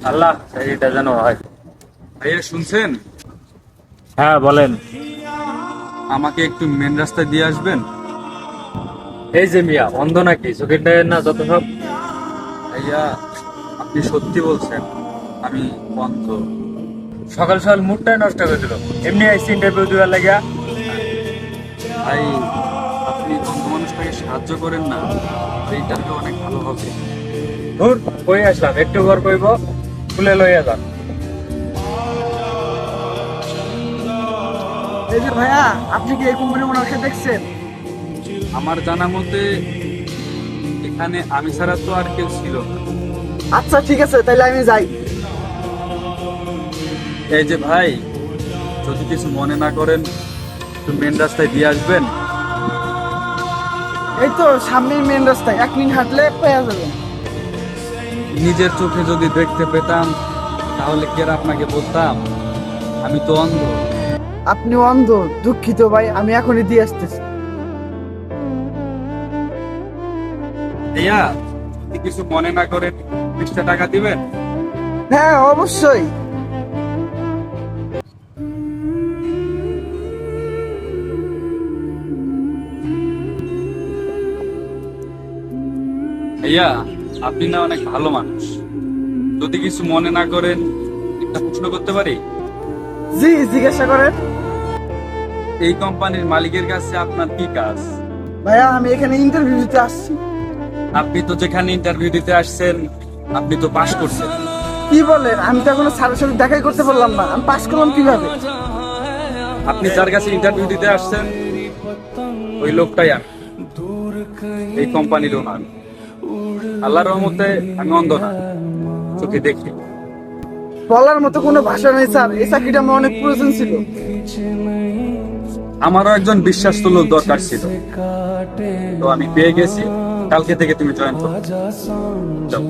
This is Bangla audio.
আল্লাহ এইটা যেন হয়। ভাইয়া শুনছেন? হ্যাঁ বলেন। আমাকে একটু মেন রাস্তায় দিয়ে আসবেন। এই যে মিয়া অন্ধ নাকি, চোখের ডায়ের না যত সব। ভাইয়া আপনি সত্যি বলছেন? আমি অন্ধ। সকাল সকাল মুডটাই নষ্ট করে দিল। এমনি আইসি ইন্টারভিউ দেওয়ার লাগিয়া। ভাই আপনি অন্ধ মানুষটাকে সাহায্য করেন না, এইটা হলে অনেক ভালো হবে। ধুর, কই আসলাম, একটু ঘর কইব খুলে লইয়া যান। এই যে ভাইয়া, আপনি কি এই কোম্পানির ওনারকে দেখছেন? আমার জানা মতে এখানে আমি ছাড়া তো আর কেউ ছিল না। আচ্ছা ঠিক আছে, তাইলে আমি যাই। এই যে ভাই, যদি কিছু মনে না করেন একটু মেন রাস্তায় দিয়ে আসবেন। এই তো সামনেই মেন রাস্তায়, 1 মিনিট হাঁটলে পেয়ে যাবেন। নিজের চোখে যদি দেখতে পেতাম তাহলে কি আর আপনাকে বলতাম? আমি তো অন্ধ। আপনি অন্ধ? দুঃখিত ভাই, আমি এখনই দিয়ে আসতেছি। ভাইয়া যদি কিছু মনে না করেন 20 টাকা দিবেন? হ্যাঁ অবশ্যই। ভাইয়া আপনি না অনেক ভালো মানুষ, যদি কিছু মনে না করেন একটা প্রশ্ন করতে পারি? জি জিজ্ঞাসা করেন। এই কোম্পানির মালিকের কাছে আপনার কি কাজ? ভাইয়া আমি এখানে ইন্টারভিউ দিতে আসছি। আপনি তো যেখানে ইন্টারভিউ দিতে আসছেন আপনি তো পাশ করছেন। কি বলেন? আমি তো এখনো স্যারের সাথে দেখাই করতে পারলাম না, আমি পাস করলাম কিভাবে? আপনি যার কাছে ইন্টারভিউ দিতে আসছেন ওই লোকটাই আমি, এই কোম্পানির ওনার। আল্লাহর রহমতে আমি অন্ধ না, চোখে দেখি। বলার মতো কোনো ভাষা নেই স্যার, এই চাকরিটা আমার অনেক প্রয়োজন ছিল। আমারও একজন বিশ্বাস্ত লোক দরকার ছিল, তো আমি পেয়ে গেছি। কালকে থেকে তুমি জয়েন করো। যাও।